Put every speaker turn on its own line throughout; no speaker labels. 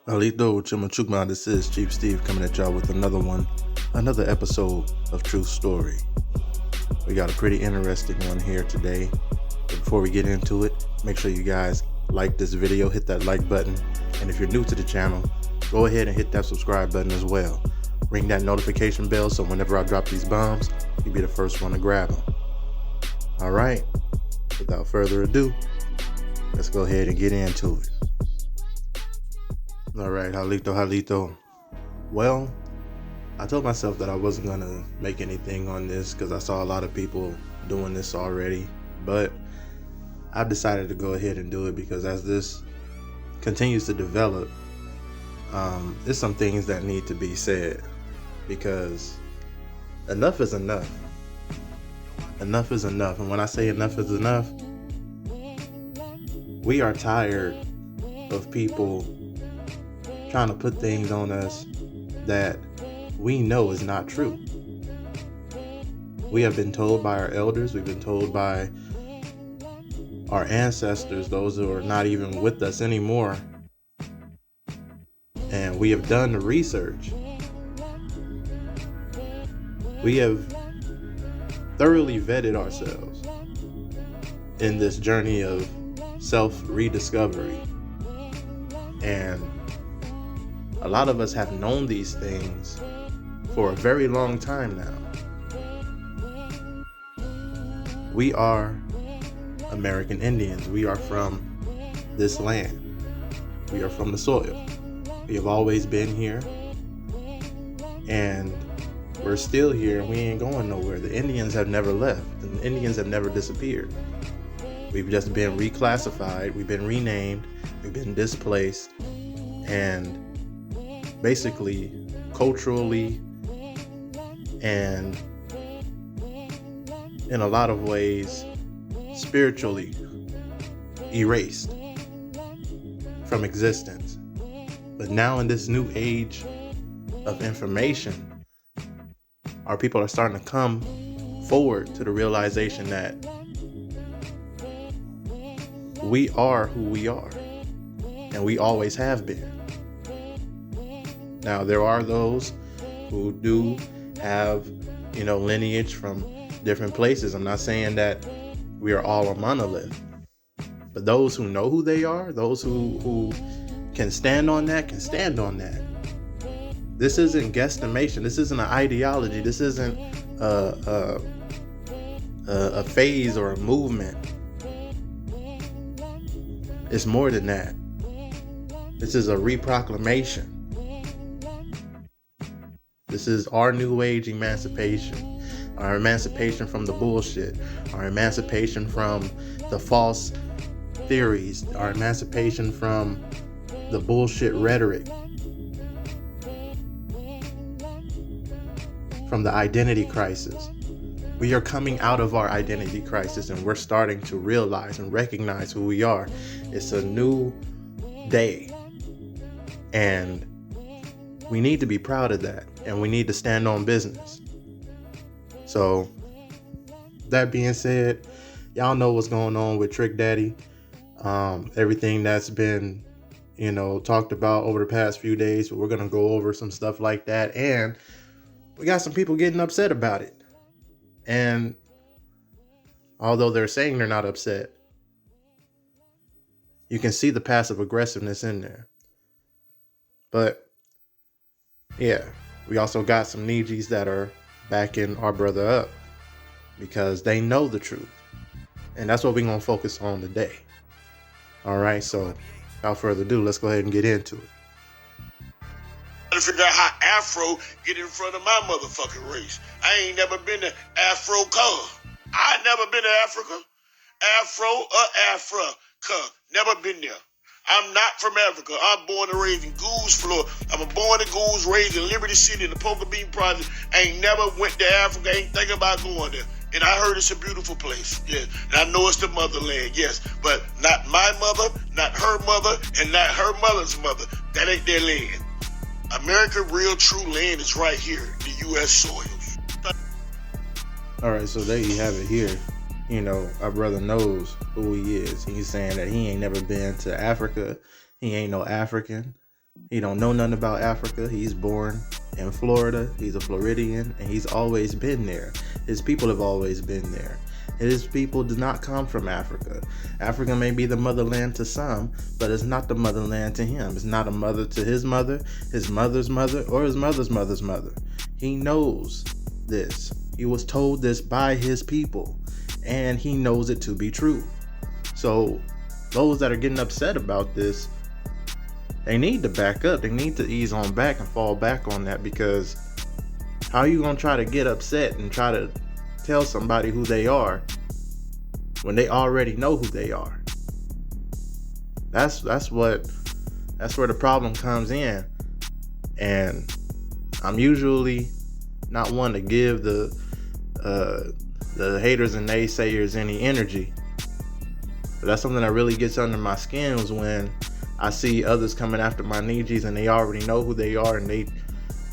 Alito Chimachugma, this is Chief Steve coming at y'all with another episode of True Story. We got a pretty interesting one here today. But before we get into it, make sure you guys like this video, hit that like button, and if you're new to the channel, go ahead and hit that subscribe button as well. Ring that notification bell so whenever I drop these bombs, you'll be the first one to grab them. Alright, without further ado, let's go ahead and get into it. Alright, Halito. Well, I told myself that I wasn't going to make anything on this because I saw a lot of people doing this already. But I've decided to go ahead and do it because as this continues to develop, there's some things that need to be said. Because enough is enough. Enough is enough. And when I say enough is enough, we are tired of people trying to put things on us that we know is not true. We have been told by our elders, we've been told by our ancestors, those who are not even with us anymore, and we have done the research. We have thoroughly vetted ourselves in this journey of self-rediscovery, and a lot of us have known these things for a very long time now. We are American Indians. We are from this land. We are from the soil. We have always been here, and we're still here, and we ain't going nowhere. The Indians have never left. The Indians have never disappeared. We've just been reclassified. We've been renamed. We've been displaced, and basically culturally and in a lot of ways spiritually erased from existence. But now in this new age of information, our people are starting to come forward to the realization that we are who we are, and we always have been. Now, there are those who do have, lineage from different places. I'm not saying that we are all a monolith, but those who know who they are, those who can stand on that, can stand on that. This isn't guesstimation. This isn't an ideology. This isn't a phase or a movement. It's more than that. This is a reproclamation. This is our new age emancipation, our emancipation from the bullshit, our emancipation from the false theories, our emancipation from the bullshit rhetoric, from the identity crisis. We are coming out of our identity crisis, and we're starting to realize and recognize who we are. It's a new day, and we need to be proud of that, and we need to stand on business. So, that being said, y'all know what's going on with Trick Daddy. Everything that's been, talked about over the past few days, but we're going to go over some stuff like that. And we got some people getting upset about it. And although they're saying they're not upset, you can see the passive aggressiveness in there. But yeah, we also got some Nijis that are backing our brother up because they know the truth. And that's what we're going to focus on today. All right, so without further ado, let's go ahead and get into it.
To figure out how Afro get in front of my motherfucking race. I ain't never been to Afro color. I never been to Africa. Afro or Africa. Never been there. I'm not from Africa. I'm born and raised in Goose, Florida. I'm born in Goose, raised in Liberty City in the Poker Bean Project. I ain't never went to Africa. Ain't thinking about going there. And I heard it's a beautiful place. Yes. And I know it's the motherland. Yes. But not my mother, not her mother, and not her mother's mother. That ain't their land. America real true land is right here, the U.S. soils.
All right, so there you have it here. Our brother knows who he is. He's saying that he ain't never been to Africa. He ain't no African. He don't know nothing about Africa. He's born in Florida. He's a Floridian, and he's always been there. His people have always been there. His people do not come from Africa. Africa may be the motherland to some, but it's not the motherland to him. It's not a mother to his mother's mother, or his mother's mother's mother. He knows this. He was told this by his people, and he knows it to be true. So those that are getting upset about this, they need to back up. They need to ease on back and fall back on that, because how are you going to try to get upset and try to tell somebody who they are when they already know who they are? That's where the problem comes in. And I'm usually not one to give the haters and naysayers any energy, but that's something that really gets under my skin, is when I see others coming after my Nijis and they already know who they are, and they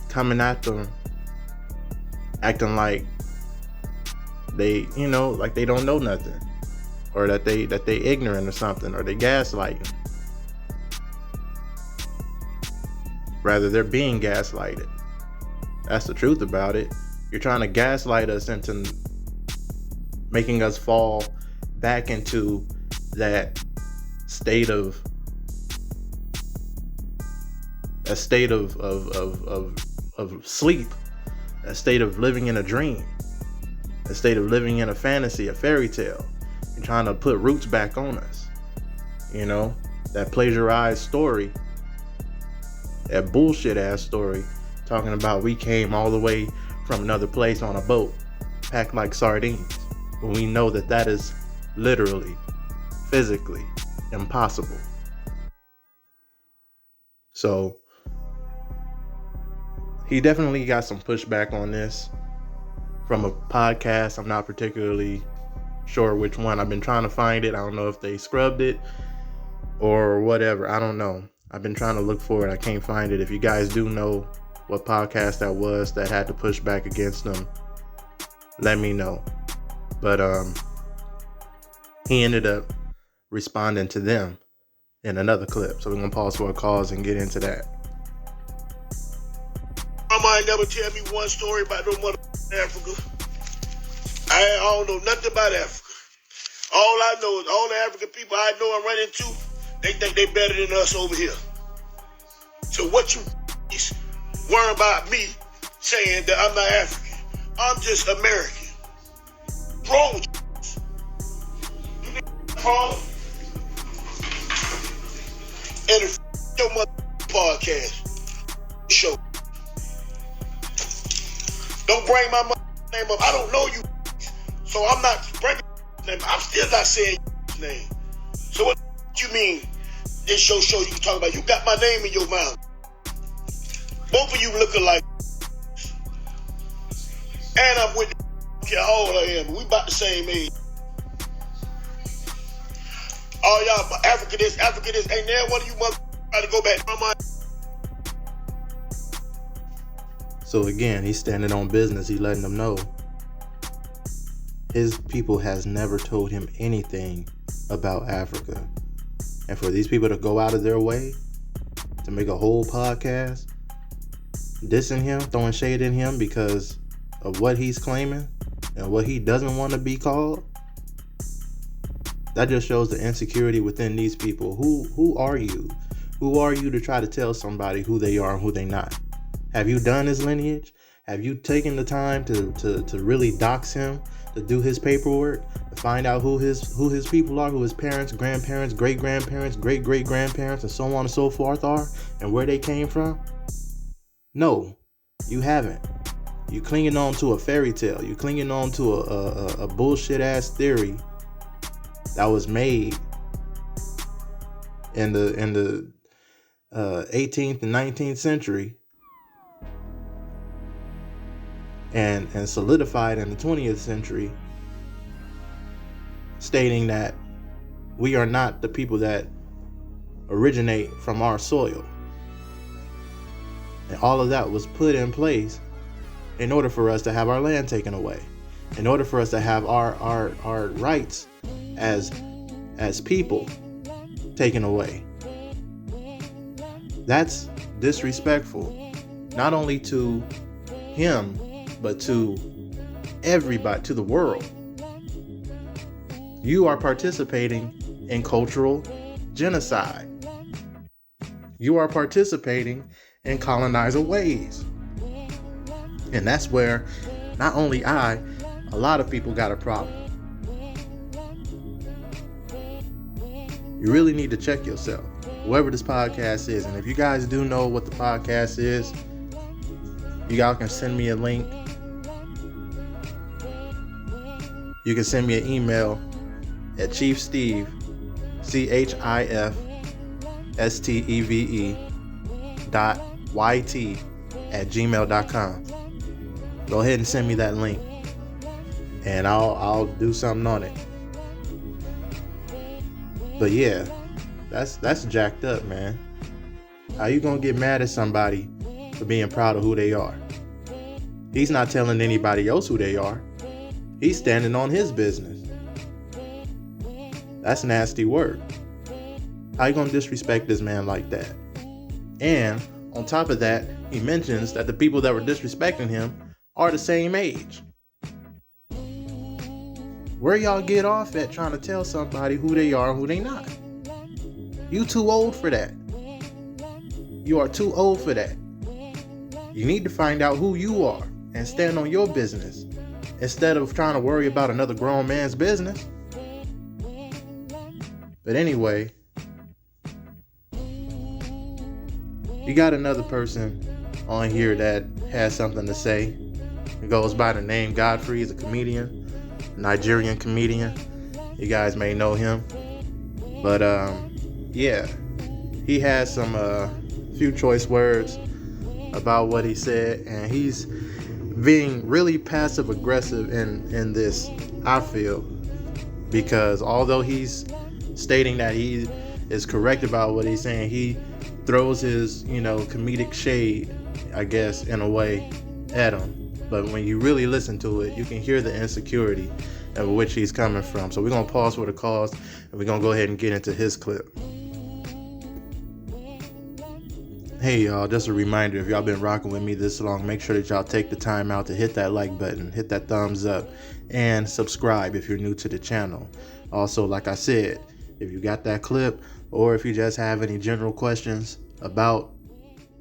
coming at them acting like they, like they don't know nothing, or that they ignorant or something, or they gaslighting. Rather, they're being gaslighted. That's the truth about it. You're trying to gaslight us into making us fall back into that state of sleep, a state of living in a dream, a state of living in a fantasy, a fairy tale. You're trying to put roots back on us. That plagiarized story, that bullshit ass story, talking about we came all the way from another place on a boat, packed like sardines, when we know that is literally, physically impossible. So he definitely got some pushback on this from a podcast. I'm not particularly sure which one. I've been trying to find it. I don't know if they scrubbed it or whatever. I don't know. I've been trying to look for it. I can't find it. If you guys do know what podcast that was that had to push back against them, let me know. But he ended up responding to them in another clip. So we're going to pause for a cause and get into that.
Mama ain't never tell me one story about no mother Africa. I don't know nothing about Africa. All I know is all the African people I know and run into, they think they better than us over here. So what you worry about me saying that I'm not African? I'm just American. Wrong with you? You problem? And if your mother podcast show. Don't bring my name up. I don't know you, so I'm not bringing name. I'm still not saying your name. So what you mean? This show you talking about? You got my name in your mouth. Both of you look alike, and I'm with. Care how old I am. We about the same age. Oh y'all, Africa this. Ain't there one of you mother try to go back to my mind?
So again, he's standing on business. He's letting them know his people has never told him anything about Africa. And for these people to go out of their way to make a whole podcast dissing him, throwing shade in him because of what he's claiming and what he doesn't want to be called, that just shows the insecurity within these people. Who are you? Who are you to try to tell somebody who they are and who they not? Have you done his lineage? Have you taken the time to really dox him, to do his paperwork, to find out who his people are, who his parents, grandparents, great-grandparents, great-great-grandparents, and so on and so forth are, and where they came from? No, you haven't. You clinging on to a fairy tale. You clinging on to a bullshit-ass theory that was made in the 18th and 19th century, and solidified in the 20th century, stating that we are not the people that originate from our soil. And all of that was put in place in order for us to have our land taken away, in order for us to have our rights as people taken away. That's disrespectful, not only to him, but to everybody, to the world. You are participating in cultural genocide. You are participating in colonizer ways. And that's where not only a lot of people got a problem. You really need to check yourself, whoever this podcast is. And if you guys do know what the podcast is, you guys can send me a link. You can send me an email at chiefsteve, CHIFSTEVE .YT@gmail.com. Go ahead and send me that link, and I'll do something on it. But yeah, that's jacked up, man. How you gonna get mad at somebody for being proud of who they are? He's not telling anybody else who they are. He's standing on his business. That's nasty work. How you gonna disrespect this man like that? And on top of that, he mentions that the people that were disrespecting him are the same age. Where y'all get off at trying to tell somebody who they are and who they not? You too old for that. You are too old for that. You need to find out who you are and stand on your business instead of trying to worry about another grown man's business. But anyway, you got another person on here that has something to say. He goes by the name Godfrey. He's a comedian, Nigerian comedian. You guys may know him. But yeah, he has some few choice words about what he said, and he's being really passive aggressive in this, I feel, because although he's stating that he is correct about what he's saying, he throws his, comedic shade, I guess, in a way, at him. But when you really listen to it, you can hear the insecurity of which he's coming from. So we're going to pause for the cause, and we're going to go ahead and get into his clip. Hey y'all, just a reminder, if y'all been rocking with me this long, make sure that y'all take the time out to hit that like button, hit that thumbs up, and subscribe if you're new to the channel. Also, like I said, if you got that clip, or if you just have any general questions about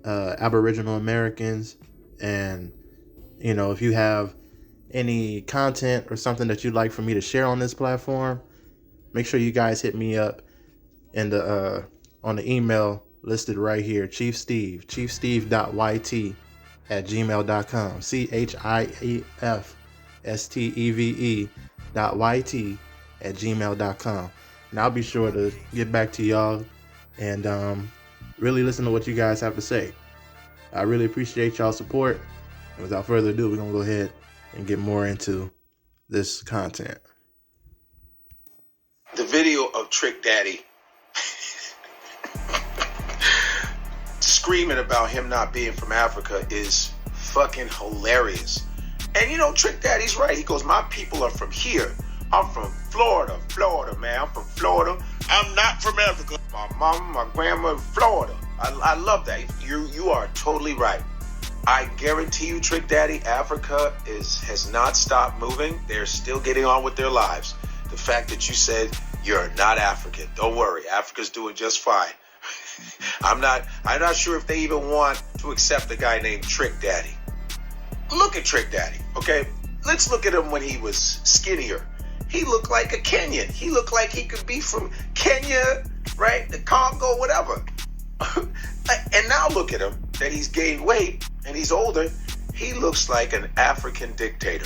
Aboriginal Americans, and if you have any content or something that you'd like for me to share on this platform, make sure you guys hit me up in the on the email listed right here, chiefsteve.yt @gmail.com, CHIEFSTEVE.YT @gmail.com. And I'll be sure to get back to y'all and really listen to what you guys have to say. I really appreciate y'all's support. And without further ado, we're going to go ahead and get more into this content.
The video of Trick Daddy screaming about him not being from Africa is fucking hilarious. And Trick Daddy's right. He goes, my people are from here. I'm from Florida, man. I'm from Florida.
I'm not from Africa.
My mama, my grandma in Florida. I love that. You are totally right. I guarantee you, Trick Daddy, Africa has not stopped moving. They're still getting on with their lives. The fact that you said you're not African, don't worry. Africa's doing just fine. I'm not sure if they even want to accept a guy named Trick Daddy. Look at Trick Daddy, okay? Let's look at him when he was skinnier. He looked like a Kenyan. He looked like he could be from Kenya, right? The Congo, whatever. And now look at him, that he's gained weight and he's older. He looks like an African dictator.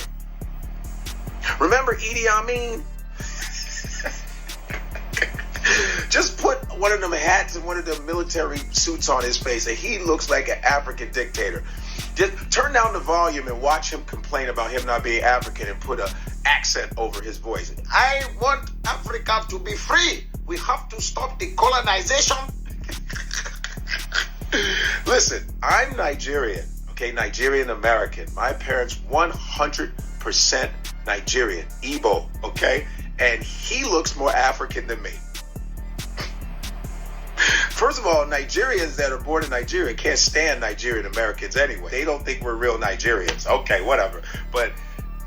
Remember Idi Amin? Just put one of them hats and one of them military suits on his face and he looks like an African dictator. Just turn down the volume and watch him complain about him not being African and put an accent over his voice. I want Africa to be free. We have to stop the colonization. Listen, I'm Nigerian, okay? Nigerian American. My parents 100% Nigerian, Igbo, okay? And he looks more African than me. First of all, Nigerians that are born in Nigeria can't stand Nigerian Americans anyway. They don't think we're real Nigerians. Okay, whatever. But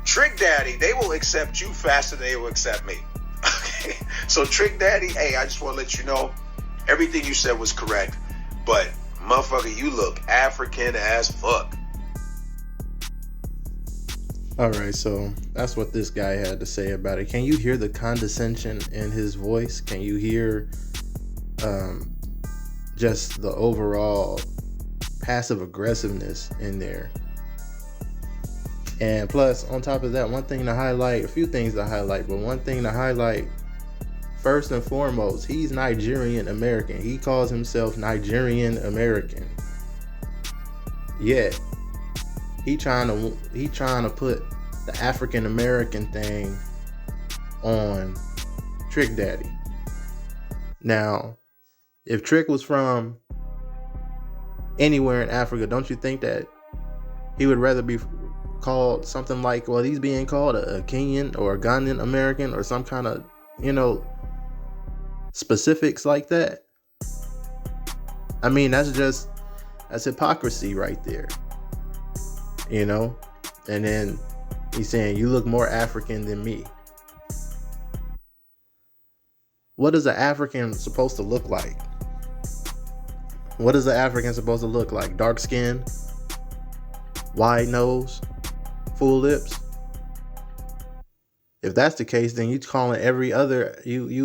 Trick Daddy, they will accept you faster than they will accept me. Okay, so Trick Daddy, hey, I just want to let you know, everything you said was correct, but motherfucker, you look African as fuck.
All right, so that's what this guy had to say about it. Can you hear the condescension in his voice? Can you hear just the overall passive aggressiveness in there? And plus, on top of that, a few things to highlight, but one thing to highlight, first and foremost, he's Nigerian American. He calls himself Nigerian American. Yet, he trying to put the African American thing on Trick Daddy. Now, if Trick was from anywhere in Africa, don't you think that he would rather be called something like, well, he's being called a Kenyan or a Ghanaian American or some kind of, specifics like that? I mean, that's hypocrisy right there. And then he's saying, you look more African than me. What is an African supposed to look like? What is an African supposed to look like? Dark skin, wide nose, full lips? If that's the case, then you calling every other, you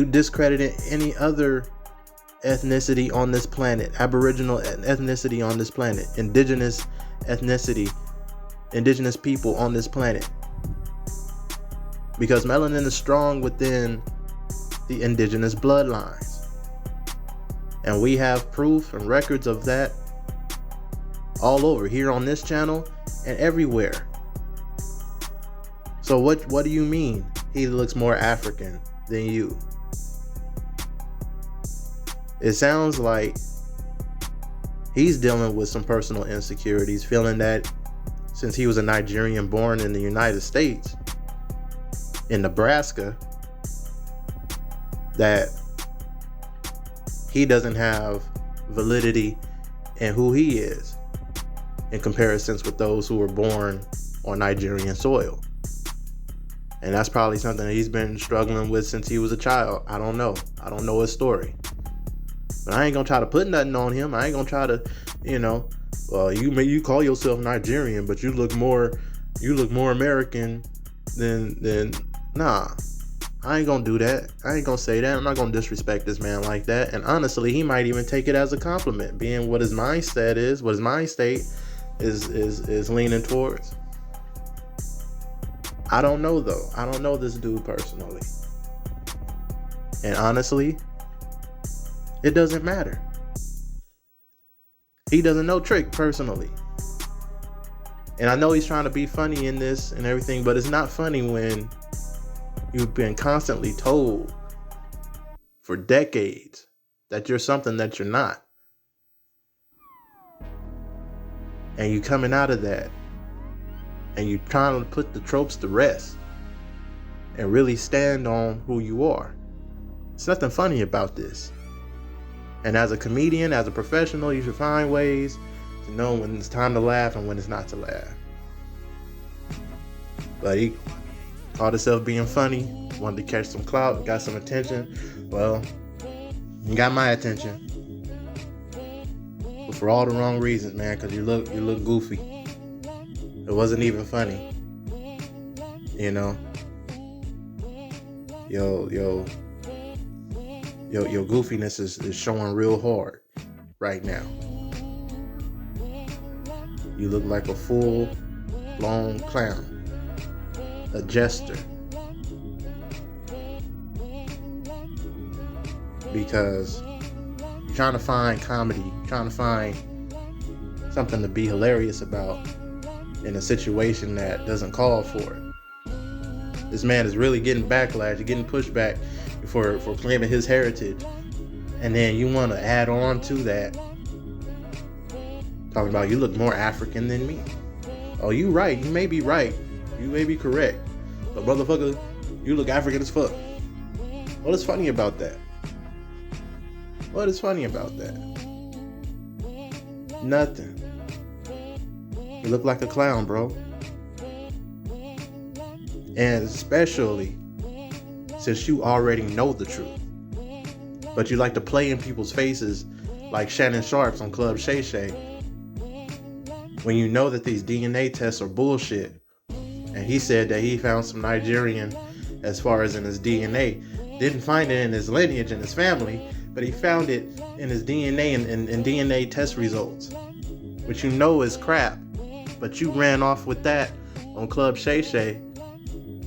discrediting any other ethnicity on this planet, Aboriginal ethnicity on this planet, indigenous ethnicity, indigenous people on this planet. Because melanin is strong within the indigenous bloodlines. And we have proof and records of that all over here on this channel and everywhere. So what do you mean he looks more African than you? It sounds like he's dealing with some personal insecurities, feeling that since he was a Nigerian born in the United States, in Nebraska, that he doesn't have validity in who he is in comparison with those who were born on Nigerian soil. And that's probably something that he's been struggling with since he was a child. I don't know his story. But I ain't gonna try to put nothing on him. I ain't gonna try to, well, you call yourself Nigerian, but you look more American than nah. I ain't gonna do that. I ain't gonna say that. I'm not gonna disrespect this man like that. And honestly, he might even take it as a compliment, being what his mindset is, what his mind state is leaning towards. I don't know though. I don't know this dude personally. And honestly, it doesn't matter. He doesn't know Trick personally. And I know he's trying to be funny in this and everything, but it's not funny when you've been constantly told for decades that you're something that you're not. And you coming out of that and you trying to put the tropes to rest and really stand on who you are. There's nothing funny about this. And as a comedian, as a professional, you should find ways to know when it's time to laugh and when it's not to laugh. But he called himself being funny, wanted to catch some clout, got some attention. Well, he got my attention. But for all the wrong reasons, man, because you look goofy. It wasn't even funny. Your goofiness is showing real hard right now. You look like a full-blown clown, a jester. Because you're trying to find comedy, you're trying to find something to be hilarious about in a situation that doesn't call for it. This man is really getting backlash, getting pushback for claiming his heritage. And then you want to add on to that, talking about you look more African than me. Oh, you right. You may be right. You may be correct. But motherfucker, you look African as fuck. What is funny about that? What is funny about that? Nothing. You look like a clown, bro. And especially since you already know the truth. But you like to play in people's faces like Shannon Sharps on Club Shay Shay when you know that these DNA tests are bullshit. And he said that he found some Nigerian as far as in his DNA. Didn't find it in his lineage and his family, but he found it in his DNA and DNA test results, which you know is crap. But you ran off with that on Club Shay Shay,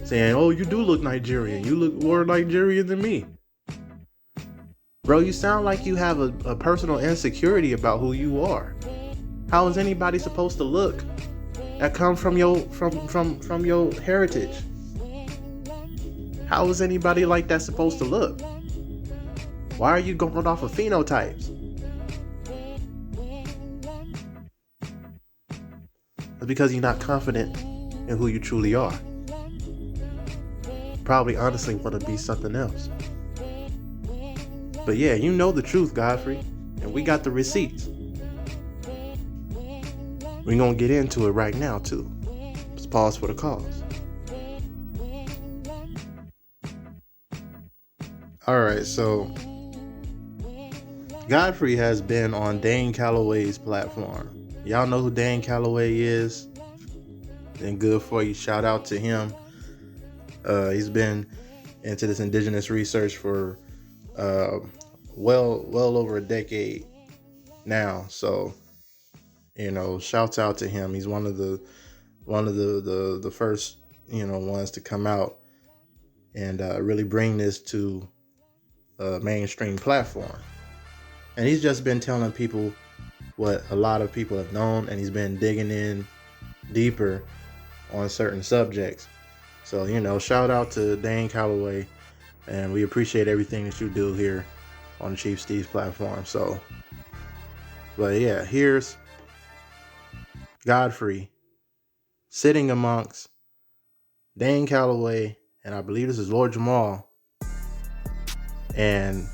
saying, oh, you do look Nigerian. You look more Nigerian than me. Bro, you sound like you have a personal insecurity about who you are. How is anybody supposed to look that come from your heritage? How is anybody like that supposed to look? Why are you going off of phenotypes? It's because you're not confident in who you truly are. Probably honestly want to be something else. But yeah, you know the truth, Godfrey, and we got the receipts. We're gonna get into it right now too. Let's pause for the cause. Alright, so Godfrey has been on Dane Calloway's platform. Y'all know who Dane Calloway is? Then good for you. Shout out to him. He's been into this indigenous research for well over a decade now. So, you know, shouts out to him. He's one of the first, ones to come out and really bring this to a mainstream platform. And he's just been telling people what a lot of people have known, and he's been digging in deeper on certain subjects. So, shout out to Dane Calloway, and we appreciate everything that you do here on the Chief Steve's platform. So, but yeah, here's Godfrey sitting amongst Dane Calloway, and I believe this is Lord Jamal. And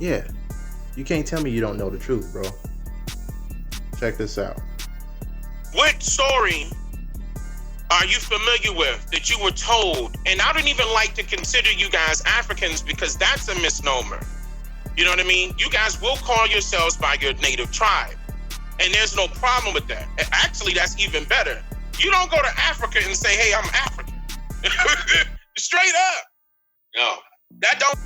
yeah, you can't tell me you don't know the truth, bro. Check this out.
What story are you familiar with that you were told? And I don't even like to consider you guys Africans because that's a misnomer. You know what I mean? You guys will call yourselves by your native tribe. And there's no problem with that. Actually, that's even better. You don't go to Africa and say, hey, I'm African. Straight up. No, that don't.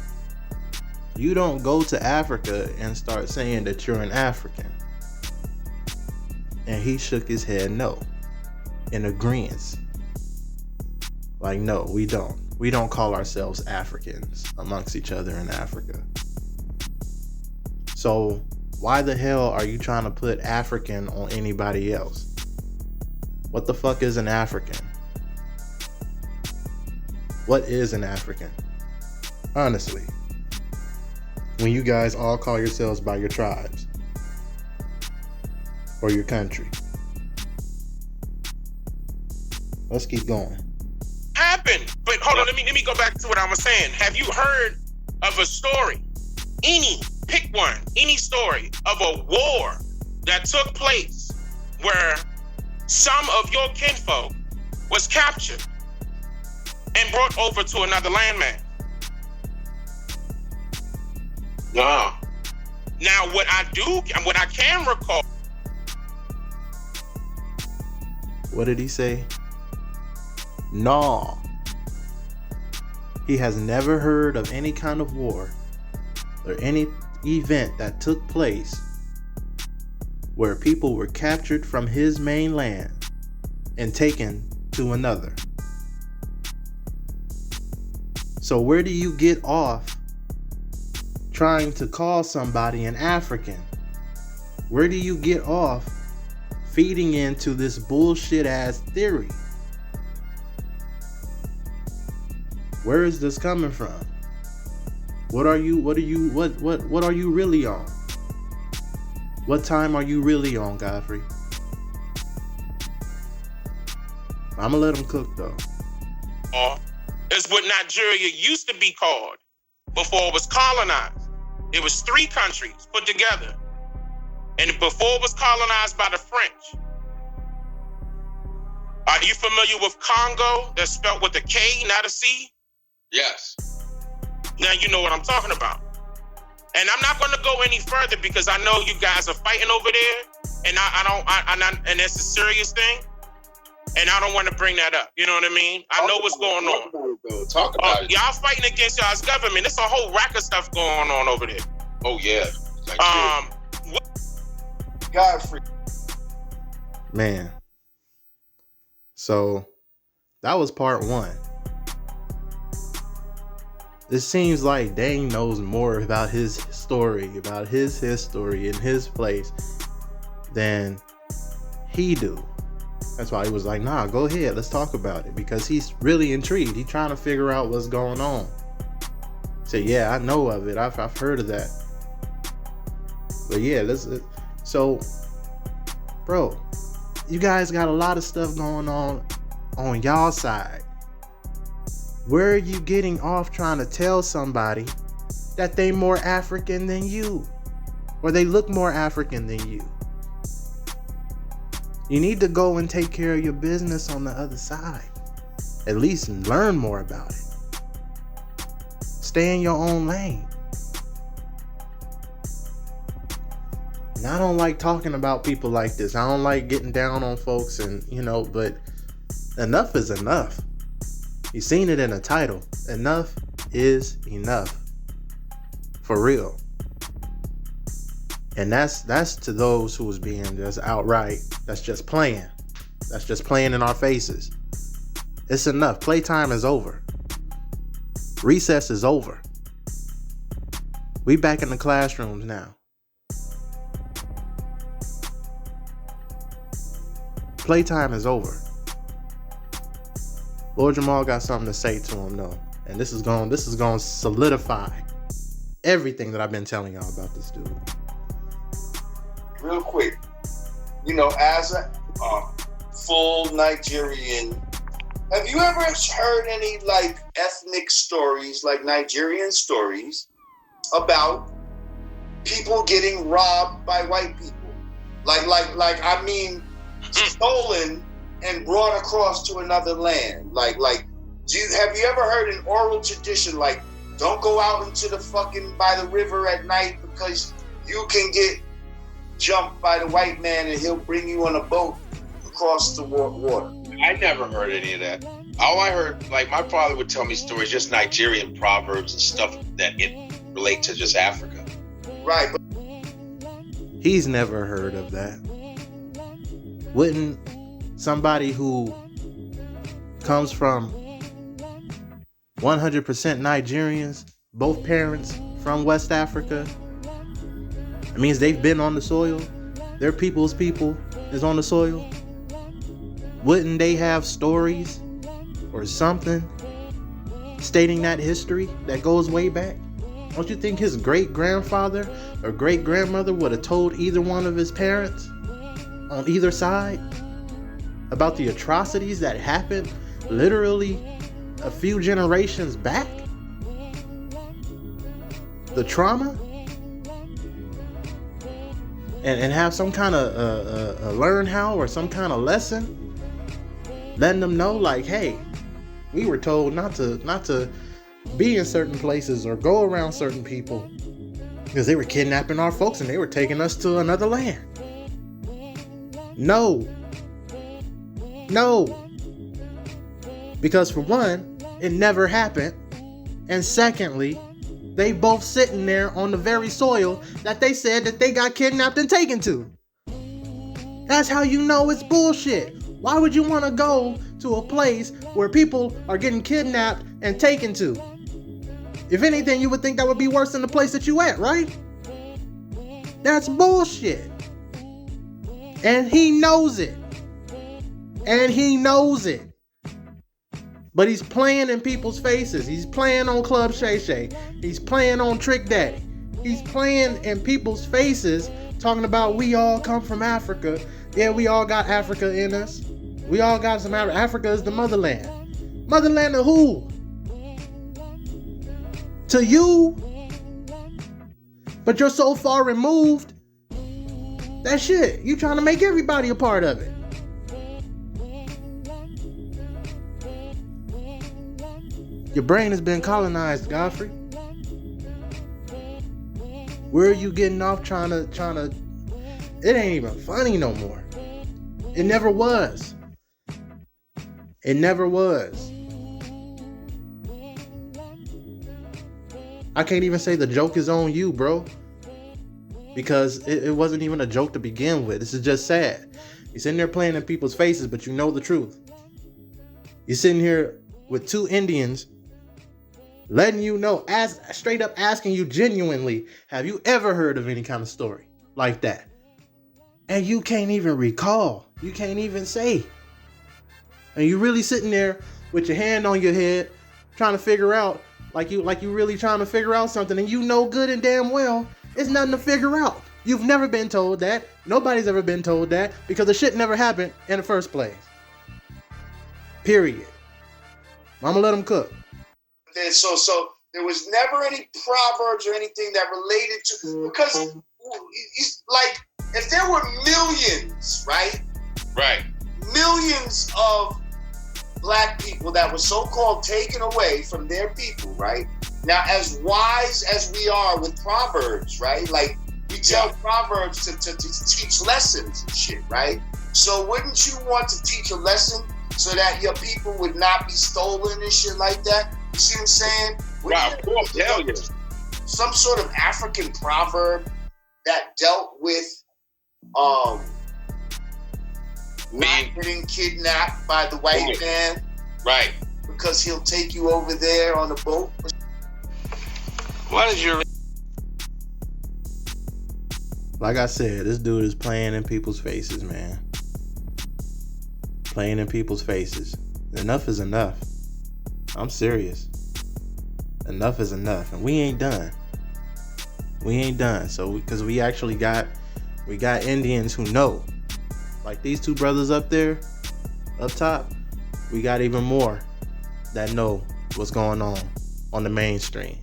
You don't go to Africa and start saying that you're an African. And he shook his head no, in agreement. Like, no, we don't. We don't call ourselves Africans amongst each other in Africa. So why the hell are you trying to put African on anybody else? What the fuck is an African? What is an African? Honestly. When you guys all call yourselves by your tribes or your country. Let's keep going.
Happened. But hold on, let me go back to what I was saying. Have you heard of a story? Pick one, any story of a war that took place where some of your kinfolk was captured and brought over to another landmass? No. Now, what I can recall.
What did he say? No. He has never heard of any kind of war or any event that took place where people were captured from his mainland and taken to another. So where do you get off trying to call somebody an African? Where do you get off feeding into this bullshit ass theory? Where is this coming from? What are you really on? What time are you really on, Godfrey? I'ma let him cook though.
Is what Nigeria used to be called before it was colonized. It was 3 countries put together. And before it was colonized by the French. Are you familiar with Congo? That's spelled with a K, not a C?
Yes.
Now you know what I'm talking about. And I'm not going to go any further because I know you guys are fighting over there, and and it's a serious thing, and I don't want to bring that up. You know what I mean? I know what's going on.
Talk about it.
Y'all fighting against y'all's government. There's a whole rack of stuff going on over there.
Oh yeah.
Godfrey.
Man. So that was part 1. It seems like Dane knows more about his story, about his history and his place than he do. That's why he was like, nah, go ahead, let's talk about it. Because he's really intrigued. He's trying to figure out what's going on. Say, yeah, I know of it. I've heard of that. But yeah, so, bro, you guys got a lot of stuff going on y'all side. Where are you getting off trying to tell somebody that they more African than you? Or they look more African than you? You need to go and take care of your business on the other side. At least learn more about it. Stay in your own lane. And I don't like talking about people like this. I don't like getting down on folks and, but enough is enough. You've seen it in the title. Enough is enough. For real. And that's to those who was being just outright, that's just playing. That's just playing in our faces. It's enough. Playtime is over. Recess is over. We back in the classrooms now. Playtime is over. Lord Jamal got something to say to him though. And this is going to solidify everything that I've been telling y'all about this dude.
Real quick, as a full Nigerian, have you ever heard any ethnic stories, like Nigerian stories, about people getting robbed by white people? Stolen and brought across to another land. Have you ever heard an oral tradition don't go out into the by the river at night because you can get jumped by the white man and he'll bring you on a boat across the water?
I never heard any of that. All I heard, my father would tell me stories, just Nigerian proverbs and stuff that relate to just Africa.
Right. But
he's never heard of that. Wouldn't somebody who comes from 100% Nigerians, both parents from West Africa, it means they've been on the soil, their people's people is on the soil, wouldn't they have stories or something stating that history that goes way back? Don't you think his great-grandfather or great-grandmother would have told either one of his parents on either side about the atrocities that happened literally a few generations back? The trauma? And have some kind of a learn how or some kind of lesson, letting them know hey, we were told not to be in certain places or go around certain people because they were kidnapping our folks and they were taking us to another land. No. Because for one, it never happened. And secondly, they both sitting there on the very soil that they said that they got kidnapped and taken to. That's how you know it's bullshit. Why would you want to go to a place where people are getting kidnapped and taken to? If anything, you would think that would be worse than the place that you at, right? That's bullshit. And he knows it. But he's playing in people's faces. He's playing on Club Shay Shay. He's playing on Trick Daddy. He's playing in people's faces, talking about we all come from Africa. Yeah, we all got Africa in us. We all got some Africa. Africa is the motherland. Motherland of who? To you? But you're so far removed. That shit, you trying to make everybody a part of it. Your brain has been colonized, Godfrey. Where are you getting off trying to? It ain't even funny no more. It never was. It never was. I can't even say the joke is on you, bro. Because it wasn't even a joke to begin with. This is just sad. You're sitting there playing in people's faces, but you know the truth. You're sitting here with two Indians letting you know, straight up asking you genuinely, have you ever heard of any kind of story like that? And you can't even recall. You can't even say. And you really sitting there with your hand on your head, trying to figure out, like you really trying to figure out something, and you know good and damn well it's nothing to figure out. You've never been told that. Nobody's ever been told that, because the shit never happened in the first place. Period. Mama let them cook.
So there was never any proverbs or anything that related to, because like, if there were millions, right?
Right.
Millions of black people that were so-called taken away from their people, right? Now, as wise as we are with proverbs, right? Like, we tell proverbs to teach lessons and shit, right? So wouldn't you want to teach a lesson so that your people would not be stolen and shit like that? You see what I'm saying?
Wow, of course, hell yeah.
Some sort of African proverb that dealt with not getting kidnapped by the white man.
Right.
Because he'll take you over there on a boat.
What is your...
Like I said, this dude is playing in people's faces, man. Playing in people's faces. Enough is enough. I'm serious. Enough is enough. And we ain't done. We ain't done. So, because we actually got Indians who know. Like these two brothers up there, up top, we got even more that know what's going on the mainstream.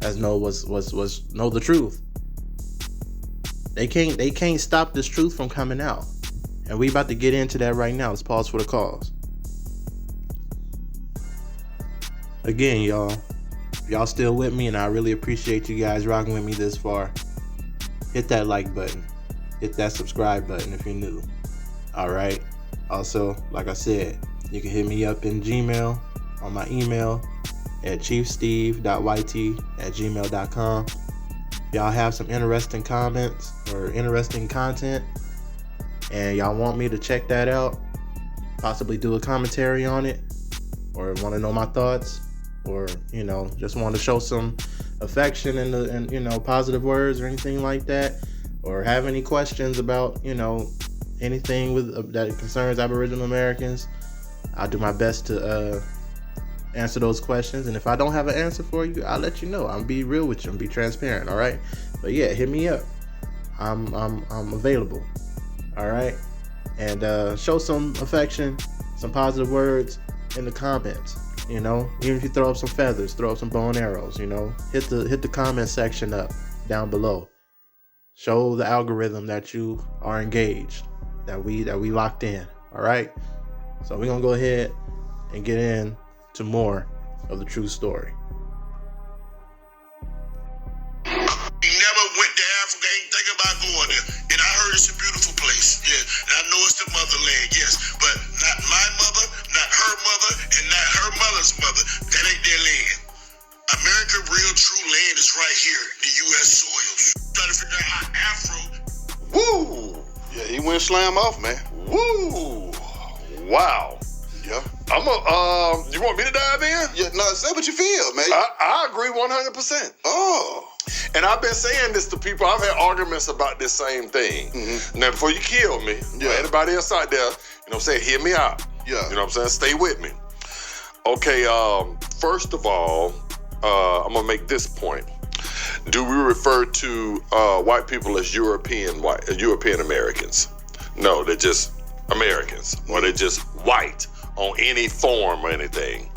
As know know the truth. They can't stop this truth from coming out. And we about to get into that right now. Let's pause for the cause. Again, y'all still with me, and I really appreciate you guys rocking with me this far. Hit that like button. Hit that subscribe button if you're new. Alright. Also, like I said, you can hit me up in Gmail on my email at chiefsteve.yt@gmail.com. If y'all have some interesting comments or interesting content and y'all want me to check that out, possibly do a commentary on it, or want to know my thoughts, or just want to show some affection and positive words or anything like that, or have any questions about anything that concerns Aboriginal Americans, I'll do my best to answer those questions. And if I don't have an answer for you, I'll let you know. I'll be real with you and be transparent. All right. But yeah, hit me up. I'm available. All right. And show some affection, some positive words in the comments. Even if you throw up some feathers, throw up some bow and arrows. Hit the comment section up down below. Show the algorithm that you are engaged, that we locked in. All right. So we're gonna go ahead and get in to more of the true story.
He never went to Africa, ain't thinking about going there. And I heard it's a beautiful place. Yeah. And I know it's the motherland, yes. But not my mother, not her mother, and not her mother's mother. That ain't their land. America, real true land is right here, the U.S. soils. Trying to figure out how Afro.
Woo! Yeah, he went slam off, man. Woo! Wow. Yeah. You want me to dive in?
Yeah, no, say what you feel, man.
I agree 100%.
Oh.
And I've been saying this to people. I've had arguments about this same thing. Mm-hmm. Now, before you kill me, anybody else out there, hear me out. Yeah. Stay with me. Okay, first of all, I'm going to make this point. Do we refer to white people as European Americans? No, they're just Americans, or they're just white on any form or anything.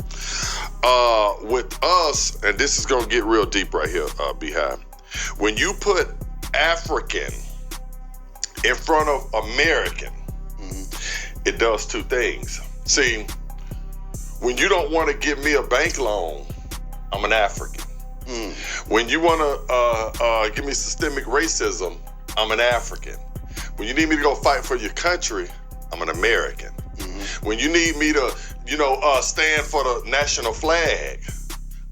With us, and this is gonna get real deep right here, Beehive. When you put African in front of American, it does two things. See, when you don't want to give me a bank loan, I'm an African. When you want to give me systemic racism, I'm an African. When you need me to go fight for your country, I'm an American. When you need me to, stand for the national flag,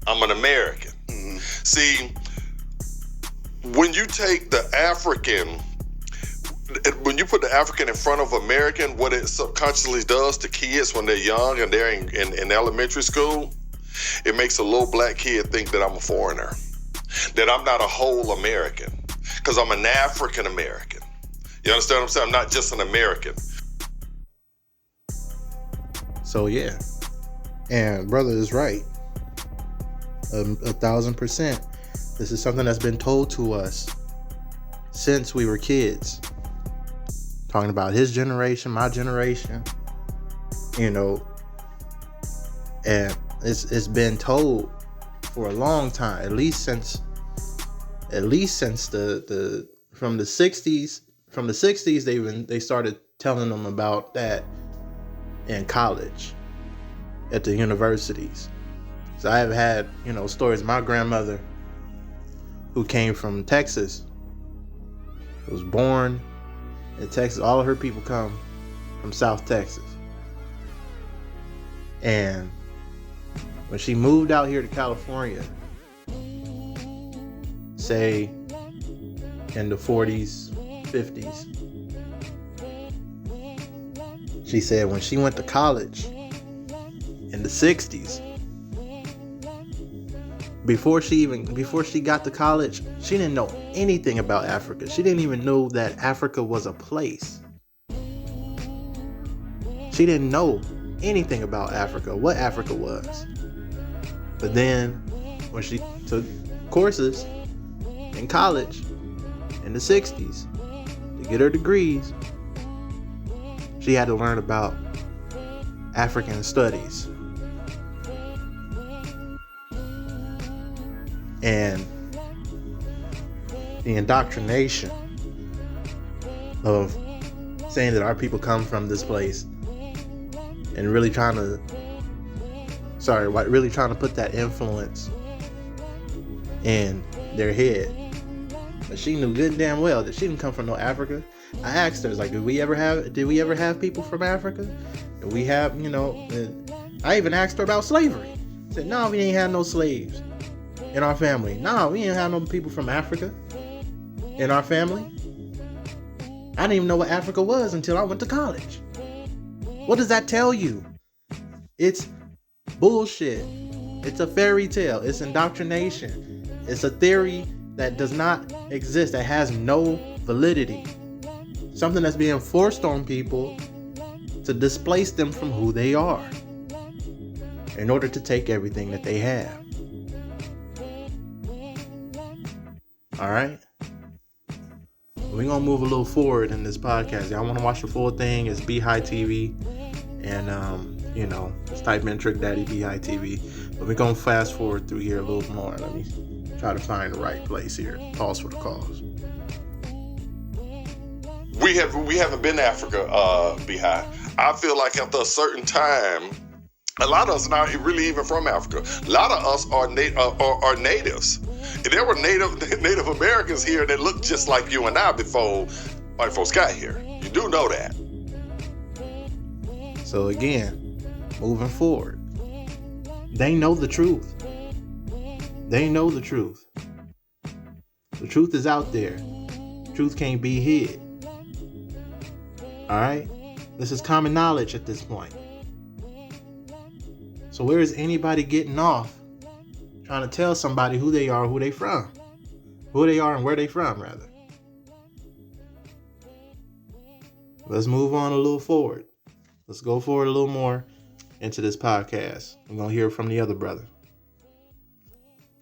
I'm an American. See, when you take the African, when you put the African in front of American, what it subconsciously does to kids when they're young and they're in elementary school, it makes a little black kid think that I'm a foreigner, that I'm not a whole American, because I'm an African American. You understand what I'm saying? I'm not just an American.
So yeah, and brother is right, 1,000%. This is something that's been told to us since we were kids. Talking about his generation, my generation, and it's been told for a long time, at least since the from the 60s. From the 60s, they started telling them about that in college, at the universities. So I have had, stories. My grandmother, who came from Texas, was born in Texas. All of her people come from South Texas. And when she moved out here to California, say in the 40s, 50s, she said when she went to college in the 60s, before she got to college, she didn't know anything about Africa. She didn't even know that Africa was a place. She didn't know anything about Africa, what Africa was. But then when she took courses in college in the 60s to get her degrees, she had to learn about African studies. And the indoctrination of saying that our people come from this place and really trying to put that influence in their head. But she knew good and damn well that she didn't come from no Africa. I asked her, did we ever have people from Africa? Did we have, I even asked her about slavery. I said, no, we ain't had no slaves in our family. No, we ain't have no people from Africa in our family. I didn't even know what Africa was until I went to college. What does that tell you? It's bullshit. It's a fairy tale. It's indoctrination. It's a theory that does not exist, that has no validity. Something that's being forced on people to displace them from who they are in order to take everything that they have. All right? We're going to move a little forward in this podcast. Y'all want to watch the full thing? It's Be High TV. And, just type in Trick Daddy Be High TV. But we're going to fast forward through here a little more. Let me try to find the right place here. Pause for the cause.
We haven't been to Africa, Be High. I feel like after a certain time, a lot of us not really even from Africa. A lot of us are natives. There were Native Americans here that looked just like you and I before white folks got here. You do know that.
So again, moving forward, they know the truth. They know the truth. The truth is out there. Truth can't be hid. All right? This is common knowledge at this point. So where is anybody getting off trying to tell somebody who they are, who they from? Who they are and where they from, rather. Let's move on a little forward. Let's go forward a little more into this podcast. I'm going to hear from the other brother.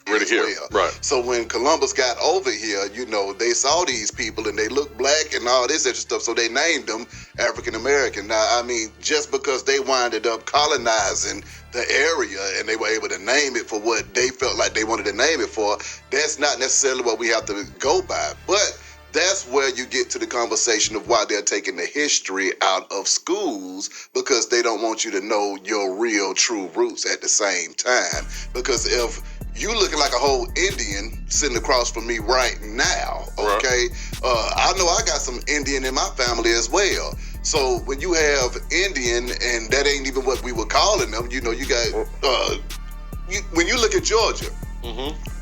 Ready here. Right.
So when Columbus got over here, you know, they saw these people and they looked black and all this extra stuff, so they named them African American. Now, I mean, just because they winded up colonizing the area and they were able to name it for what they felt like they wanted to name it for, that's not necessarily what we have to go by. But that's where you get to the conversation of why they're taking the history out of schools, because they don't want you to know your real, true roots at the same time. Because if you looking like a whole Indian sitting across from me right now, okay, I know I got some Indian in my family as well. So when you have Indian, and that ain't even what we were calling them, you know, you got, when you look at Georgia,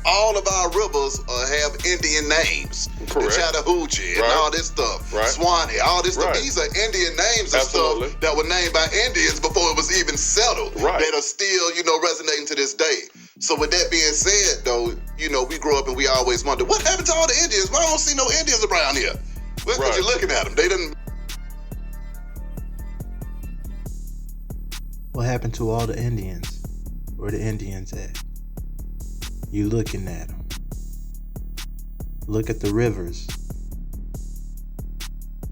all of our rivers have Indian names.
Correct.
The Chattahoochee and all this stuff.
Right.
Swanee, all this stuff.
Right.
These are Indian names and
Absolutely.
stuff that were named by Indians before it was even settled.
Right.
That are still, you know, resonating to this day. So with that being said, though, you know, we grew up and we always wonder, what happened to all the Indians? Why I don't see no Indians around here? Well, because you're looking at them. They didn't.
What happened to all the Indians? Where the Indians at? You looking at them. Look at the rivers.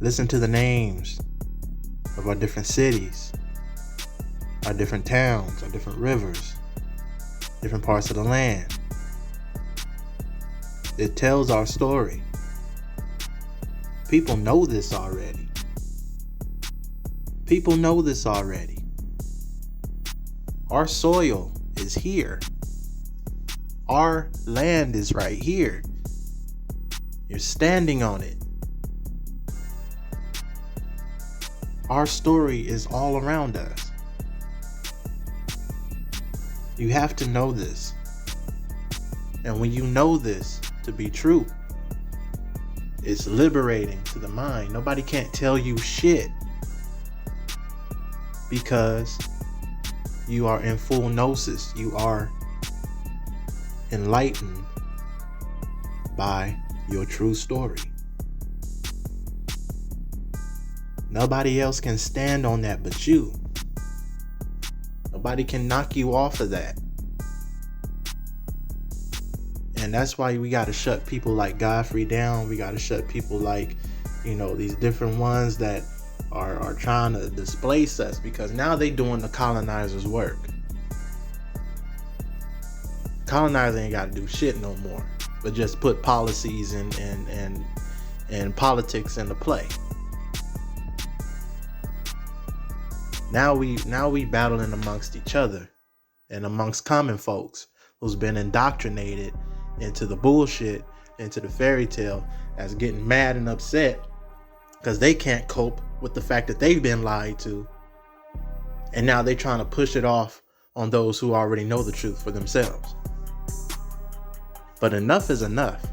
Listen to the names of our different cities, our different towns, our different rivers, different parts of the land. It tells our story. People know this already. People know this already. Our soil is here. Our land is right here. You're standing on it. Our story is all around us. You have to know this. And when you know this to be true, it's liberating to the mind. Nobody can't tell you shit, because you are in full gnosis. You are enlightened by your true story. Nobody else can stand on that but you. Nobody can knock you off of that. And that's why we got to shut people like Godfrey down. We got to shut people like, you know, these different ones that are trying to displace us, because now they doing the colonizers' work. Colonizers ain't got to do shit no more, but just put policies and politics into play. Now we battling amongst each other and amongst common folks who's been indoctrinated into the bullshit, into the fairy tale, as getting mad and upset because they can't cope with the fact that they've been lied to. And now they're trying to push it off on those who already know the truth for themselves. But enough is enough.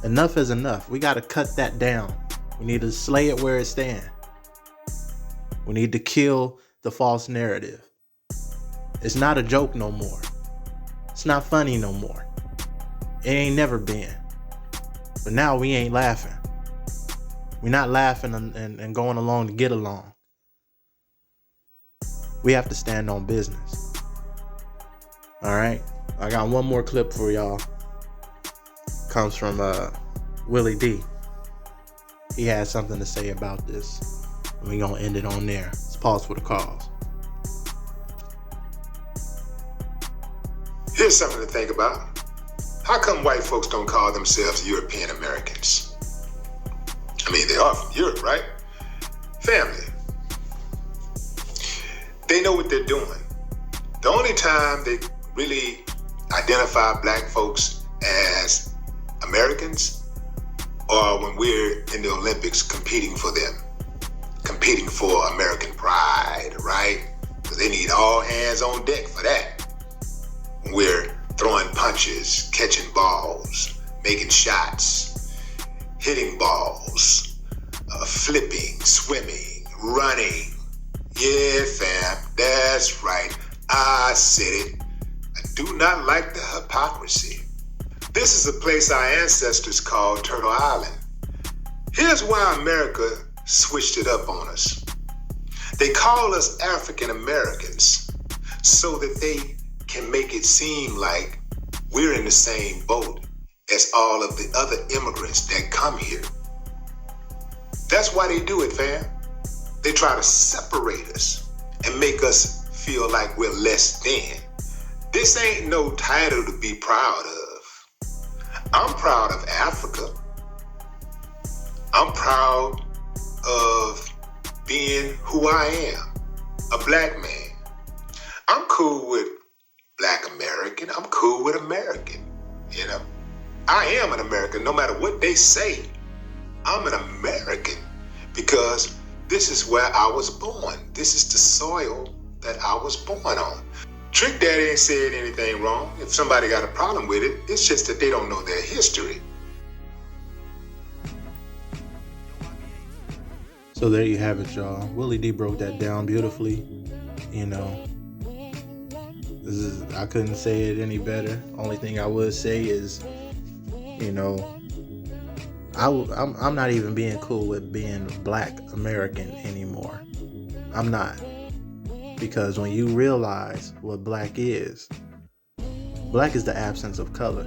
Enough is enough. We got to cut that down. We need to slay it where it stands. We need to kill the false narrative. It's not a joke no more. It's not funny no more. It ain't never been. But now we ain't laughing. We're not laughing and going along to get along. We have to stand on business. All right? I got one more clip for y'all. Comes from Willie D. He has something to say about this. And we're going to end it on there. Let's pause for the cause.
Here's something to think about. How come white folks don't call themselves European Americans? I mean, they are from Europe, right? Family. They know what they're doing. The only time they really identify black folks as Americans are when we're in the Olympics competing for them. Competing for American pride, right? Because they need all hands on deck for that. We're throwing punches, catching balls, making shots, hitting balls, flipping, swimming, running. Yeah, fam, that's right. I said it. I do not like the hypocrisy. This is a place our ancestors called Turtle Island. Here's why America switched it up on us. They call us African Americans so that they can make it seem like we're in the same boat as all of the other immigrants that come here. That's why they do it, fam. They try to separate us and make us feel like we're less than. This ain't no title to be proud of. I'm proud of Africa. I'm proud of being who I am, a black man. I'm cool with Black American. I'm cool with American, you know. I am an American, no matter what they say. I'm an American because this is where I was born. This is the soil that I was born on. Trick Daddy ain't said anything wrong. If somebody got a problem with it, it's just that they don't know their history.
So there you have it, y'all. Willie D broke that down beautifully. You know, I couldn't say it any better. Only thing I would say is, you know, I'm not even being cool with being Black American anymore. I'm not. Because when you realize what black is the absence of color.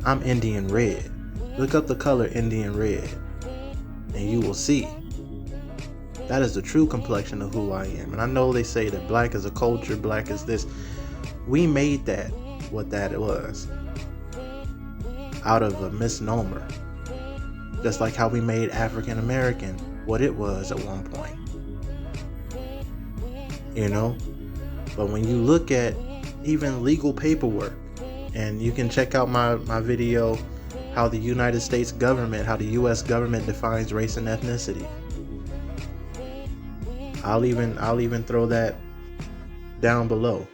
I'm Indian red. Look up the color Indian red and you will see that is the true complexion of who I am. And I know they say that black is a culture, black is this. We made that what that was out of a misnomer. Just like how we made African American what it was at one point. You know? But when you look at even legal paperwork, and you can check out my video, how the United States government, how the US government defines race and ethnicity. I'll even throw that down below.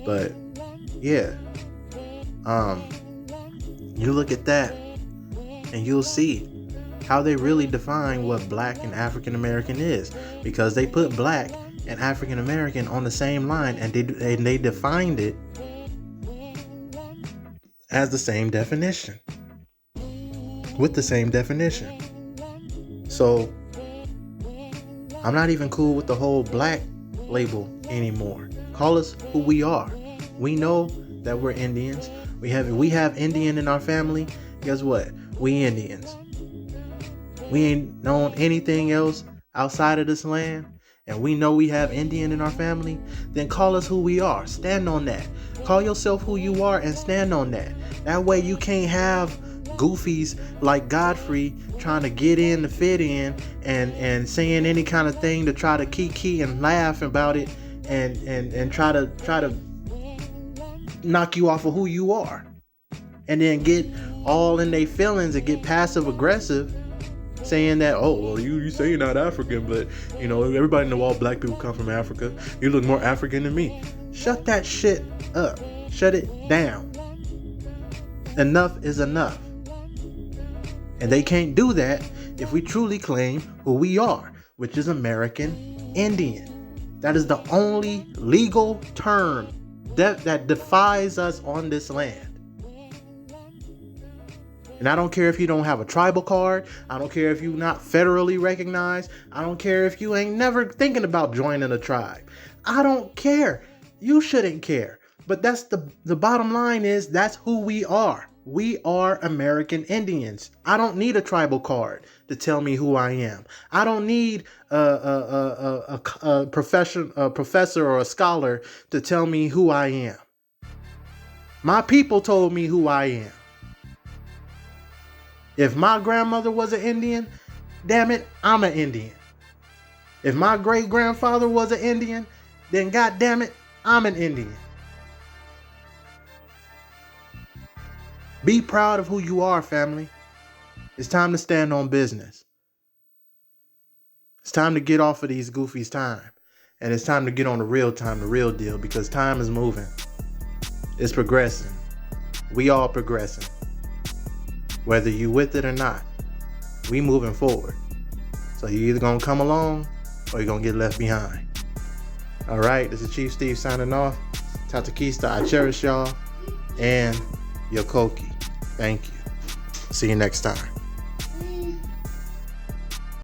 But yeah. You look at that and you'll see how they really define what black and African American is, because they put black and African American on the same line, and they defined it as the same definition, with the same definition. So I'm not even cool with the whole black label anymore. Call us who we are. We know that we're Indians. We have Indian in our family. Guess what? We Indians. We ain't known anything else outside of this land, and we know we have Indian in our family. Then call us who we are. Stand on that. Call yourself who you are and stand on that. That way you can't have goofies like Godfrey trying to get in to fit in and saying any kind of thing to try to kiki and laugh about it and try to knock you off of who you are, and then get all in their feelings and get passive aggressive, saying that, oh, well, you say you're not African, but you know, everybody know all black people come from Africa. You look more African than me. Shut that shit up. Shut it down. Enough is enough. And they can't do that if we truly claim who we are, which is American Indian. That is the only legal term that defies us on this land. And I don't care if you don't have a tribal card. I don't care if you're not federally recognized. I don't care if you ain't never thinking about joining a tribe. I don't care. You shouldn't care. But that's the bottom line is that's who we are. We are American Indians. I don't need a tribal card to tell me who I am. I don't need a professor or a scholar to tell me who I am. My people told me who I am. If my grandmother was an Indian, damn it, I'm an Indian. If my great grandfather was an Indian, then god damn it, I'm an Indian. Be proud of who you are, family. It's time to stand on business. It's time to get off of these goofies' time. And it's time to get on the real time, the real deal, because time is moving. It's progressing. We all progressing. Whether you with it or not, we moving forward. So you either gonna come along or you're gonna get left behind. All right, this is Chief Steve signing off. Tatakista, I cherish y'all. And Yokoki. Thank you. See you next time.